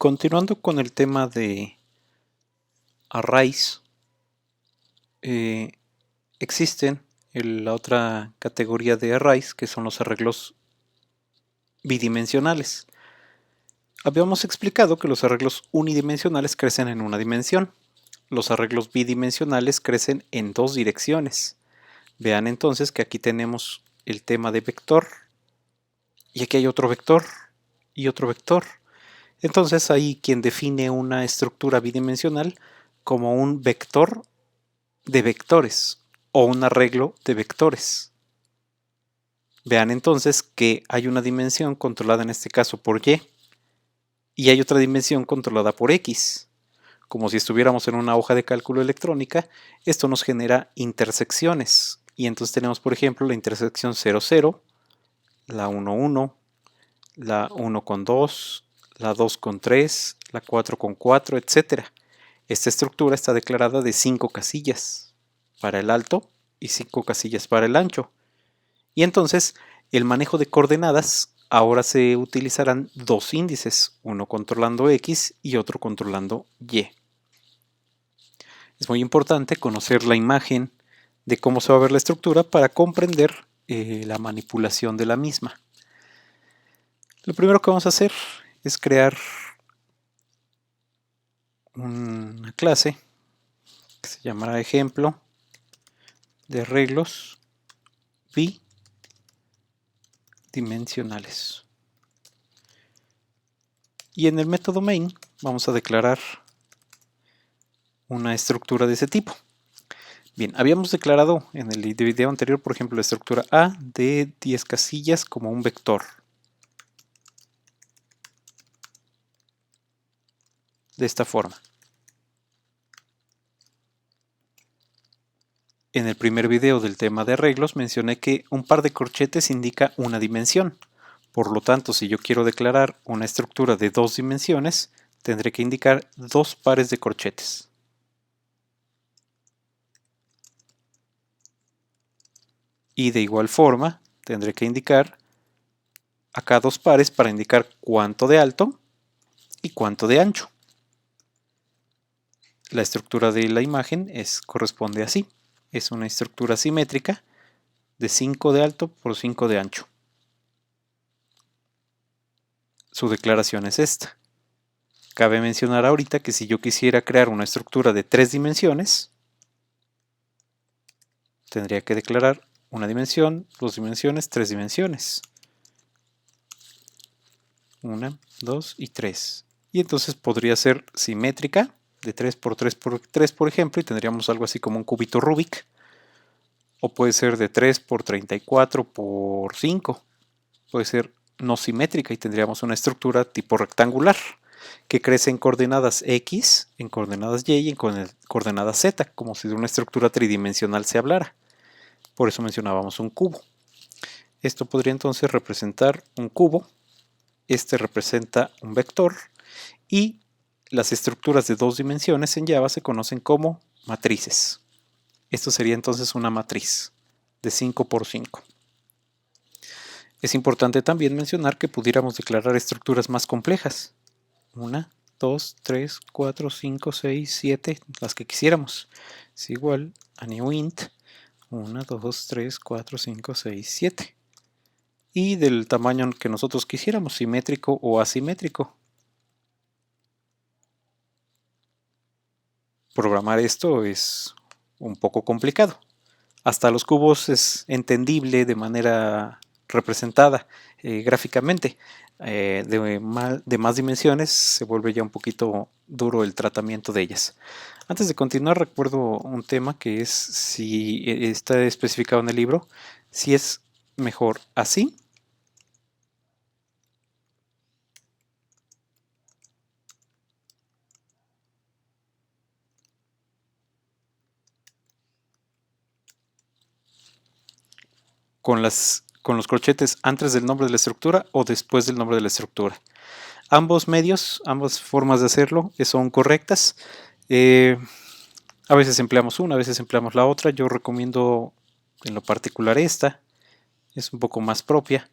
Continuando con el tema de arrays, existen la otra categoría de arrays que son los arreglos bidimensionales. Habíamos explicado que los arreglos unidimensionales crecen en una dimensión. Los arreglos bidimensionales crecen en dos direcciones. Vean entonces que aquí tenemos el tema de vector y aquí hay otro vector y otro vector. Entonces hay quien define una estructura bidimensional como un vector de vectores o un arreglo de vectores. Vean entonces que hay una dimensión controlada en este caso por y hay otra dimensión controlada por x. Como si estuviéramos en una hoja de cálculo electrónica, esto nos genera intersecciones. Y entonces tenemos, por ejemplo, la intersección 0, 0, la 1, 1, la 1 con 2, la 2 con 3, la 4 con 4, etc. Esta estructura está declarada de 5 casillas para el alto y 5 casillas para el ancho. Y entonces el manejo de coordenadas ahora se utilizarán dos índices, uno controlando x y otro controlando y. Es muy importante conocer la imagen de cómo se va a ver la estructura para comprender la manipulación de la misma. Lo primero que vamos a hacer es crear una clase que se llamará ejemplo de arreglos bidimensionales. Y en el método main vamos a declarar una estructura de ese tipo. Bien, habíamos declarado en el video anterior, por ejemplo, la estructura A de 10 casillas como un vector. De esta forma. En el primer video del tema de arreglos mencioné que un par de corchetes indica una dimensión. Por lo tanto, si yo quiero declarar una estructura de dos dimensiones, tendré que indicar dos pares de corchetes. Y de igual forma, tendré que indicar acá dos pares para indicar cuánto de alto y cuánto de ancho. La estructura de la imagen corresponde así. Es una estructura simétrica de 5 de alto por 5 de ancho. Su declaración es esta. Cabe mencionar ahorita que si yo quisiera crear una estructura de 3 dimensiones, tendría que declarar una dimensión, 2 dimensiones, 3 dimensiones. 1, 2 y 3. Y entonces podría ser simétrica, de 3 por 3 por 3, por ejemplo, y tendríamos algo así como un cubito Rubik. O puede ser de 3 por 34 por 5. Puede ser no simétrica y tendríamos una estructura tipo rectangular que crece en coordenadas x, en coordenadas y en coordenadas z, como si de una estructura tridimensional se hablara. Por eso mencionábamos un cubo. Esto podría entonces representar un cubo, este representa un vector y las estructuras de dos dimensiones en Java se conocen como matrices. Esto sería entonces una matriz de 5 por 5. Es importante también mencionar que pudiéramos declarar estructuras más complejas. 1, 2, 3, 4, 5, 6, 7, las que quisiéramos. Es igual a new int 1, 2, 3, 4, 5, 6, 7. Y del tamaño que nosotros quisiéramos, simétrico o asimétrico. Programar esto es un poco complicado. Hasta los cubos es entendible de manera representada gráficamente. De más dimensiones se vuelve ya un poquito duro el tratamiento de ellas. Antes de continuar, recuerdo un tema que es si está especificado en el libro, si es mejor así con los corchetes antes del nombre de la estructura o después del nombre de la estructura. Ambos medios, ambas formas de hacerlo son correctas. A veces empleamos una, a veces empleamos la otra. Yo recomiendo en lo particular esta. Es un poco más propia.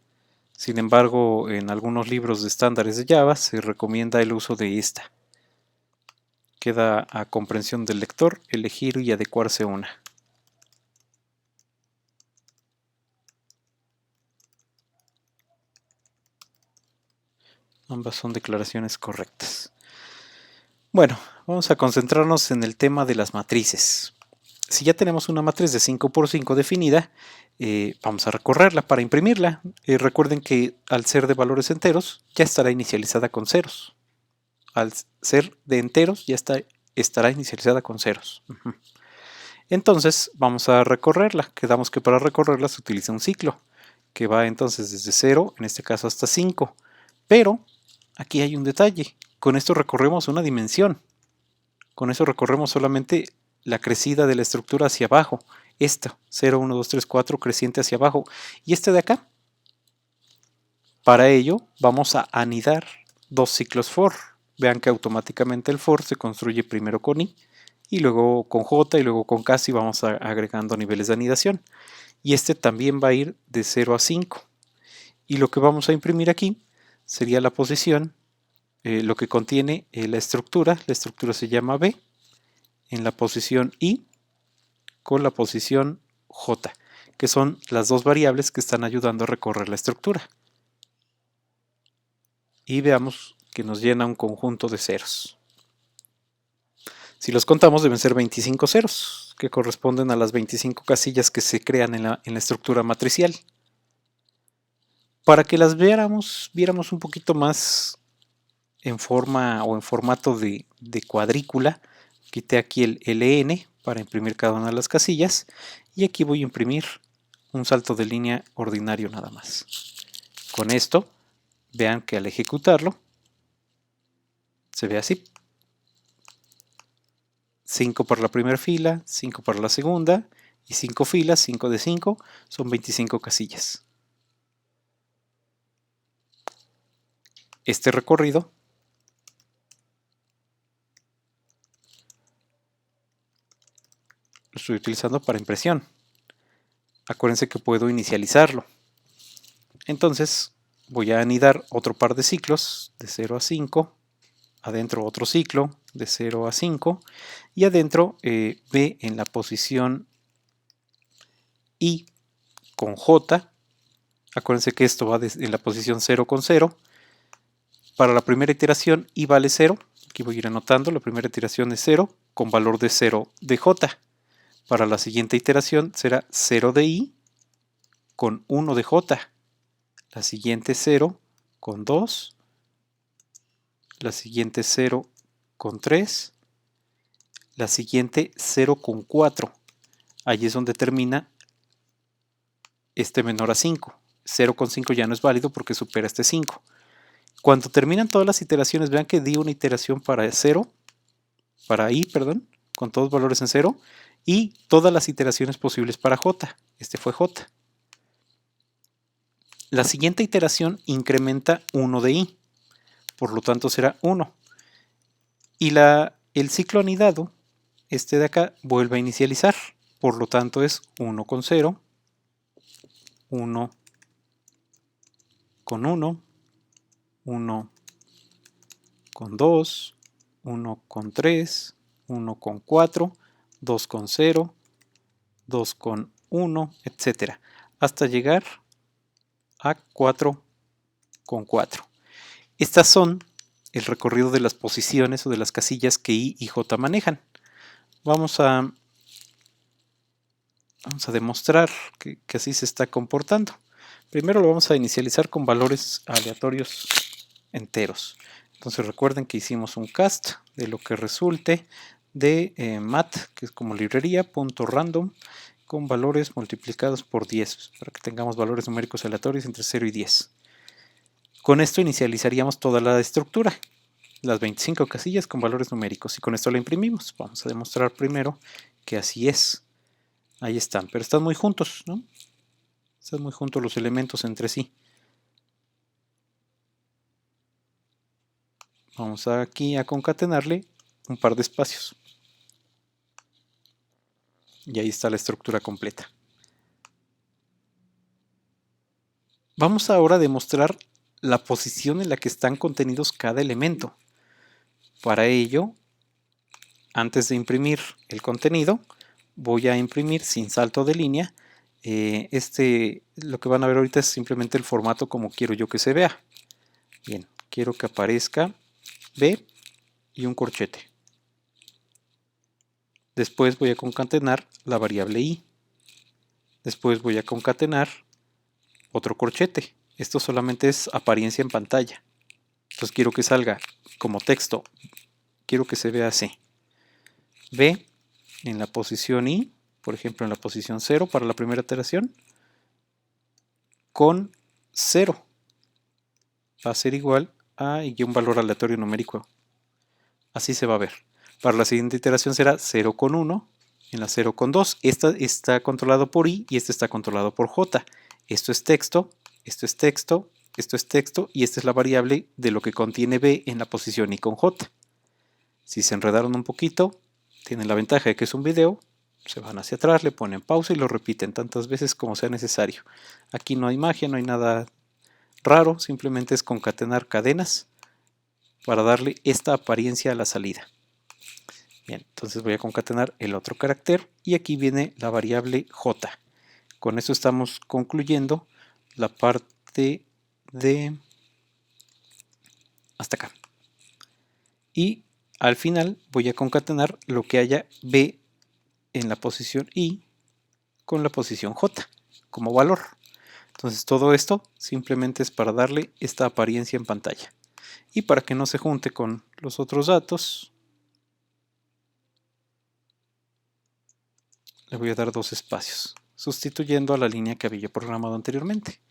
Sin embargo, en algunos libros de estándares de Java se recomienda el uso de esta. Queda a comprensión del lector elegir y adecuarse una. Ambas son declaraciones correctas. Bueno, vamos a concentrarnos en el tema de las matrices. Si ya tenemos una matriz de 5 por 5 definida, vamos a recorrerla para imprimirla. Recuerden que al ser de valores enteros, ya estará inicializada con ceros. Al ser de enteros, ya estará inicializada con ceros. Entonces, vamos a recorrerla. Quedamos que para recorrerla se utiliza un ciclo, que va entonces desde 0, en este caso hasta 5. Pero, aquí hay un detalle. Con esto recorremos una dimensión. Con eso recorremos solamente la crecida de la estructura hacia abajo. Esta, 0, 1, 2, 3, 4, creciente hacia abajo. Y este de acá. Para ello, vamos a anidar dos ciclos for. Vean que automáticamente el for se construye primero con i, y luego con j, y luego con k, y vamos agregando niveles de anidación. Y este también va a ir de 0 a 5. Y lo que vamos a imprimir aquí sería la posición, lo que contiene la estructura se llama B, en la posición I con la posición J, que son las dos variables que están ayudando a recorrer la estructura. Y veamos que nos llena un conjunto de ceros. Si los contamos deben ser 25 ceros, que corresponden a las 25 casillas que se crean en la estructura matricial. Para que las viéramos un poquito más en forma o en formato de cuadrícula, quité aquí el LN para imprimir cada una de las casillas, y aquí voy a imprimir un salto de línea ordinario nada más. Con esto, vean que al ejecutarlo, se ve así. 5 para la primera fila, 5 para la segunda, y 5 filas, 5 de 5, son 25 casillas. Este recorrido lo estoy utilizando para impresión. Acuérdense que puedo inicializarlo. Entonces voy a anidar otro par de ciclos de 0 a 5, adentro otro ciclo de 0 a 5, y adentro B en la posición I con J. Acuérdense que esto va en la posición 0 con 0. Para la primera iteración I vale 0. Aquí voy a ir anotando, la primera iteración es 0 con valor de 0 de J. Para la siguiente iteración será 0 de I con 1 de J. La siguiente 0 con 2. La siguiente 0 con 3. La siguiente 0 con 4. Allí es donde termina este menor a 5. 0 con 5 ya no es válido porque supera este 5. Cuando terminan todas las iteraciones, vean que di una iteración para 0, para I, perdón, con todos valores en 0, y todas las iteraciones posibles para J. Este fue J. La siguiente iteración incrementa 1 de I, por lo tanto será 1. Y el ciclo anidado, este de acá, vuelve a inicializar, por lo tanto es 1 con 0, 1 con 1, 1 con 2, 1 con 3, 1 con 4, 2 con 0, 2 con 1, etc. Hasta llegar a 4 con 4. Estas son el recorrido de las posiciones o de las casillas que I y J manejan. Vamos a demostrar que así se está comportando. Primero lo vamos a inicializar con valores aleatorios enteros. Entonces recuerden que hicimos un cast de lo que resulte de mat, que es como librería, punto random, con valores multiplicados por 10, para que tengamos valores numéricos aleatorios entre 0 y 10. Con esto inicializaríamos toda la estructura, las 25 casillas con valores numéricos, y con esto la imprimimos. Vamos a demostrar primero que así es. Ahí están, pero están muy juntos, ¿no? Están muy juntos los elementos entre sí. Vamos aquí a concatenarle un par de espacios. Y ahí está la estructura completa. Vamos ahora a demostrar la posición en la que están contenidos cada elemento. Para ello, antes de imprimir el contenido, voy a imprimir sin salto de línea. Lo que van a ver ahorita es simplemente el formato como quiero yo que se vea. Bien, quiero que aparezca B y un corchete. Después voy a concatenar la variable I. Después voy a concatenar otro corchete. Esto solamente es apariencia en pantalla. Entonces quiero que salga como texto. Quiero que se vea así. B en la posición I, por ejemplo en la posición 0 para la primera iteración, con 0. Va a ser igual a y un valor aleatorio numérico. Así se va a ver. Para la siguiente iteración será 0 con 1, en la 0 con 2. Esta está controlado por I y este está controlado por J. Esto es texto, esto es texto, esto es texto y esta es la variable de lo que contiene B en la posición I con J. Si se enredaron un poquito, tienen la ventaja de que es un video, se van hacia atrás, le ponen pausa y lo repiten tantas veces como sea necesario. Aquí no hay magia, no hay nada raro, simplemente es concatenar cadenas para darle esta apariencia a la salida. Bien, entonces voy a concatenar el otro carácter y aquí viene la variable J. Con eso estamos concluyendo la parte de hasta acá. Y al final voy a concatenar lo que haya B en la posición I con la posición J como valor. Entonces todo esto simplemente es para darle esta apariencia en pantalla. Y para que no se junte con los otros datos, le voy a dar dos espacios, sustituyendo a la línea que había programado anteriormente.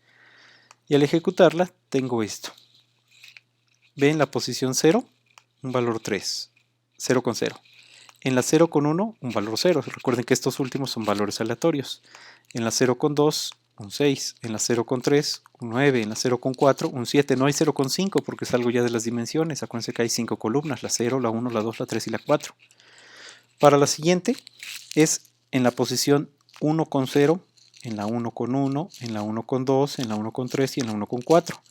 Y al ejecutarla tengo esto. B en la posición 0, un valor 3, 0 con 0. En la 0 con 1, un valor 0. Recuerden que estos últimos son valores aleatorios. En la 0 con 2, un 6. En la 0 con 3, un 9. En la 0 con 4, un 7. No hay 0 con 5 porque es algo ya de las dimensiones. Acuérdense que hay 5 columnas, la 0, la 1, la 2, la 3 y la 4. Para la siguiente es en la posición 1 con 0, en la 1 con 1, en la 1 con 2, en la 1 con 3 y en la 1 con 4.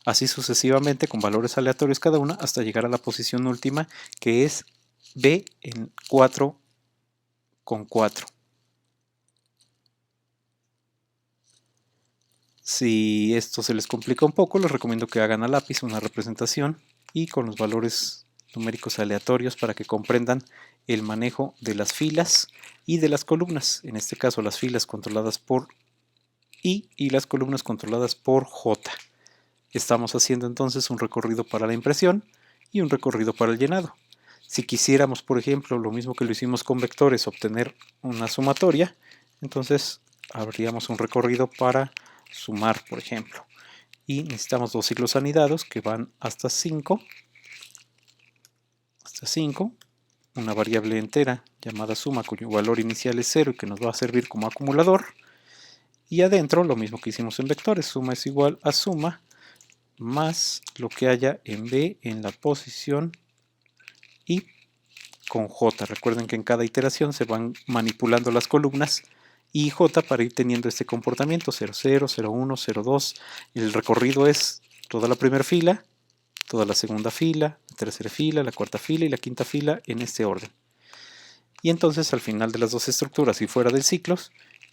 Así sucesivamente con valores aleatorios cada una hasta llegar a la posición última que es B en 4 con 4. Si esto se les complica un poco, les recomiendo que hagan a lápiz una representación y con los valores numéricos aleatorios para que comprendan el manejo de las filas y de las columnas. En este caso las filas controladas por I y las columnas controladas por J. Estamos haciendo entonces un recorrido para la impresión y un recorrido para el llenado. Si quisiéramos, por ejemplo, lo mismo que lo hicimos con vectores, obtener una sumatoria, entonces habríamos un recorrido para sumar, por ejemplo. Y necesitamos dos ciclos anidados que van hasta 5, una variable entera llamada suma cuyo valor inicial es 0 y que nos va a servir como acumulador. Y adentro lo mismo que hicimos en vectores, suma es igual a suma más lo que haya en B en la posición I con J. Recuerden que en cada iteración se van manipulando las columnas I y J para ir teniendo este comportamiento 0, 0, 0, 1, 0, 2. El recorrido es toda la primera fila, toda la segunda fila, la tercera fila, la cuarta fila y la quinta fila en este orden. Y entonces al final de las dos estructuras y fuera del ciclo,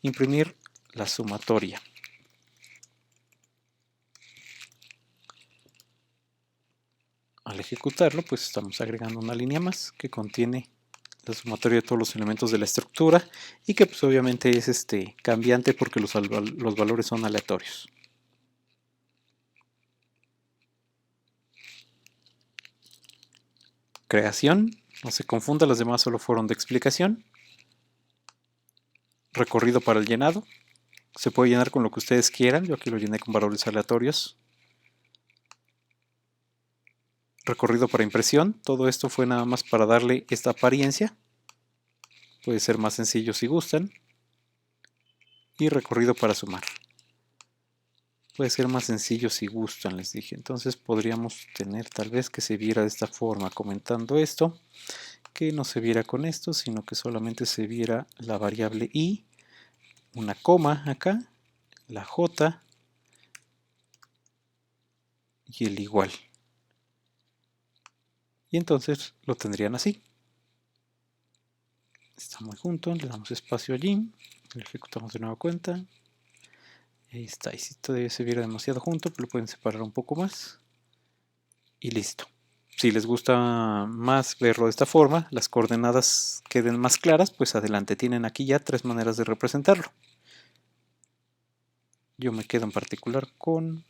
imprimir la sumatoria. Al ejecutarlo, pues estamos agregando una línea más que contiene la sumatoria de todos los elementos de la estructura y que pues obviamente es cambiante porque los valores son aleatorios. Creación, no se confunda, las demás solo fueron de explicación. Recorrido para el llenado, se puede llenar con lo que ustedes quieran, yo aquí lo llené con valores aleatorios. Recorrido para impresión, todo esto fue nada más para darle esta apariencia, puede ser más sencillo si gustan. Y recorrido para sumar. Puede ser más sencillo si gustan, les dije. Entonces podríamos tener tal vez que se viera de esta forma comentando esto, que no se viera con esto, sino que solamente se viera la variable I, una coma acá, la J, y el igual. Y entonces lo tendrían así. Está muy junto, le damos espacio allí, lo ejecutamos de nueva cuenta. Ahí está, y si todavía se viera demasiado junto, pues lo pueden separar un poco más. Y listo. Si les gusta más verlo de esta forma, las coordenadas queden más claras, pues adelante. Tienen aquí ya 3 maneras de representarlo. Yo me quedo en particular con